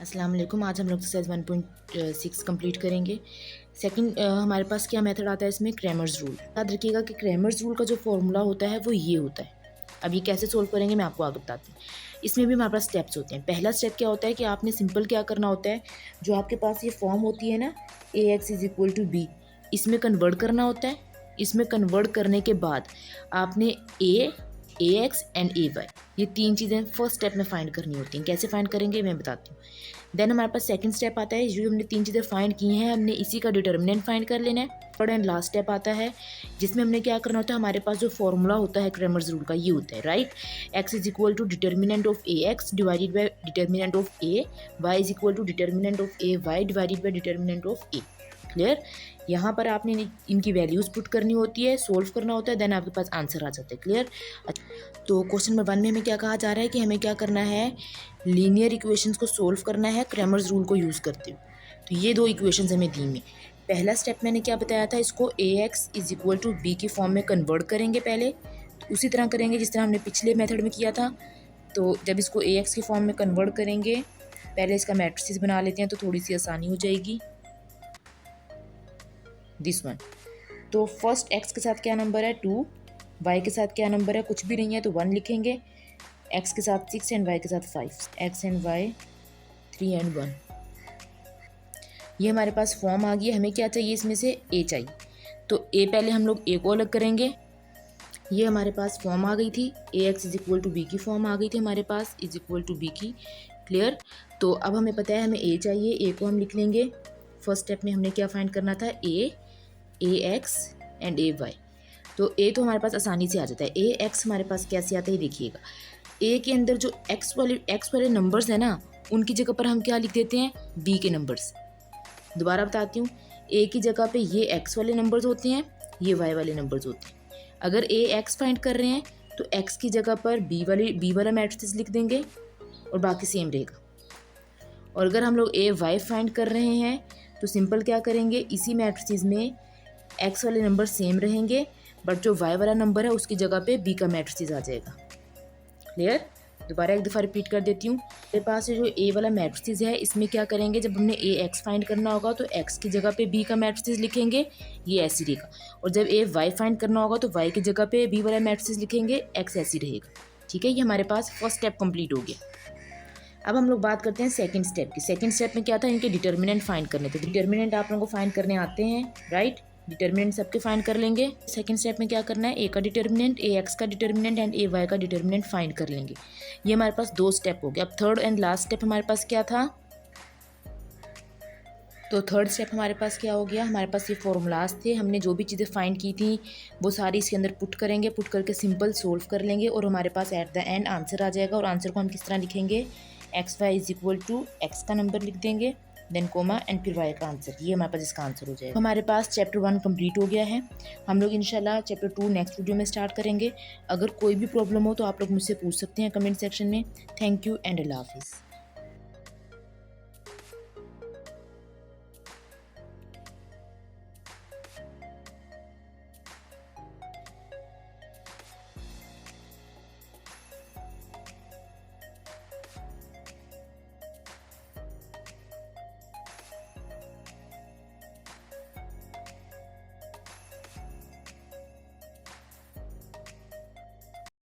अस्सलाम वालेकुम। आज हम लोग एक्सरसाइज 1.6 कंप्लीट करेंगे। सेकंड हमारे पास क्या मेथड आता है इसमें, क्रैमर्स रूल। याद रखिएगा कि क्रैमर्स रूल का जो फॉर्मूला होता है वो ये होता है। अब ये कैसे सोल्व करेंगे मैं आपको आगे बताती हूँ। इसमें भी हमारे पास स्टेप्स होते हैं। पहला स्टेप क्या होता है कि आपने सिंपल क्या करना होता है, जो आपके पास ये फॉर्म होती है ना AX is equal to B, इसमें कन्वर्ट करना होता है। इसमें कन्वर्ट करने के बाद आपने AX एंड AY, ये तीन चीज़ें फर्स्ट स्टेप में फाइंड करनी होती हैं। कैसे फाइंड करेंगे मैं बताती हूँ। देन हमारे पास सेकंड स्टेप आता है, जो हमने तीन चीज़ें फाइंड की हैं हमने इसी का डिटर्मिनेंट फाइंड कर लेना है। थर्ड एंड लास्ट स्टेप आता है जिसमें हमने क्या करना होता है, हमारे पास जो फॉर्मूला होता है क्रैमर्स रूल का ये होता है, right. X is equal to determinant of AX divided by determinant of A, y is equal to determinant of AY divided by determinant of A। Clear. यहाँ पर आपने इनकी वैल्यूज़ पुट करनी होती है, सोल्व करना होता है, देन आपके पास आंसर आ जाता है। क्लियर। तो क्वेश्चन नंबर 1 में हमें क्या कहा जा रहा है कि हमें क्या करना है, लीनियर इक्वेशंस को सोल्व करना है क्रैमर्स रूल को यूज़ करते हुए। तो ये दो इक्वेशंस हमें दी में। पहला स्टेप मैंने क्या बताया था, इसको AX is equal to B की फॉर्म में कन्वर्ट करेंगे पहले। तो उसी तरह करेंगे जिस तरह हमने पिछले मेथड में किया था। तो जब इसको AX की फॉर्म में कन्वर्ट करेंगे, पहले इसका मैट्रिसेस बना लेते हैं तो थोड़ी सी आसानी हो जाएगी। This one. तो फर्स्ट x के साथ क्या नंबर है 2, y के साथ क्या नंबर है कुछ भी नहीं है तो 1 लिखेंगे, x के साथ 6 एंड y के साथ 5, x एंड y 3 एंड 1। ये हमारे पास फॉर्म आ गई। हमें क्या चाहिए, इसमें से a चाहिए। तो a पहले हम लोग a को अलग करेंगे। ये हमारे पास फॉर्म आ गई थी, AX is equal to B की फॉर्म आ गई थी हमारे पास, इज इक्वल टू B की। क्लियर। तो अब हमें पता है हमें a चाहिए, a को हम लिख लेंगे। फर्स्ट स्टेप में हमने क्या फाइंड करना था, AX एंड AY। तो A तो हमारे पास आसानी से आ जाता है। AX हमारे पास कैसे आता है देखिएगा। A के अंदर जो x वाले नंबर्स हैं ना, उनकी जगह पर हम क्या लिख देते हैं, B के नंबर्स। दोबारा बताती हूँ, A की जगह पे ये x वाले नंबर्स होते हैं, ये y वाले नंबर्स होते हैं। अगर AX फाइंड कर रहे हैं तो x की जगह पर B वाला मैट्रिक्स लिख देंगे और बाकी सेम रहेगा। और अगर हम लोग AY फाइंड कर रहे हैं तो सिंपल क्या करेंगे, इसी मैट्रिक्स में x वाले नंबर सेम रहेंगे, बट जो y वाला नंबर है उसकी जगह पे B का मैट्रिक्स आ जाएगा। क्लियर। दोबारा एक दफ़ा रिपीट कर देती हूँ। मेरे पास जो A वाला मैट्रिक्स है, इसमें क्या करेंगे, जब हमने AX फाइंड करना होगा तो x की जगह पे B का मैट्रिक्स लिखेंगे, ये ऐसी रहेगा। और जब AY फाइंड करना होगा तो y की जगह पे B वाला मैट्रिक्स लिखेंगे, x ऐसी रहेगा। ठीक है, ये हमारे पास फर्स्ट स्टेप कंप्लीट हो गया। अब हम लोग बात करते हैं सेकंड स्टेप की। सेकंड स्टेप में क्या था, इनके डिटर्मिनेंट फाइंड करने थे। डिटर्मिनेंट आप लोगों को फाइंड करने आते हैं, राइट। डिटर्मिनेंट सबके फाइंड कर लेंगे। सेकंड स्टेप में क्या करना है, A का डिटर्मिनेंट, AX का डिटर्मिनेंट एंड AY का डिटर्मिनेंट फाइंड कर लेंगे। ये हमारे पास दो स्टेप हो गया। अब थर्ड एंड लास्ट स्टेप हमारे पास क्या था, तो थर्ड स्टेप हमारे पास क्या हो गया, हमारे पास ये फॉर्मूलाज थे। हमने जो भी चीज़ें फाइंड की थी वो सारी इसके अंदर पुट करेंगे, पुट करके सिंपल सोल्व कर लेंगे और हमारे पास एट द एंड आंसर आ जाएगा। और आंसर को हम किस तरह लिखेंगे, XY is equal to x का नंबर लिख देंगे, देन कोमा एंड फिर y का आंसर। ये हमारे पास इसका आंसर हो जाएगा। हमारे पास चैप्टर 1 कंप्लीट हो गया है। हम लोग इंशाल्लाह चैप्टर 2 नेक्स्ट वीडियो में स्टार्ट करेंगे। अगर कोई भी प्रॉब्लम हो तो आप लोग मुझसे पूछ सकते हैं कमेंट सेक्शन में। थैंक यू एंड अल्लाह हाफिज़।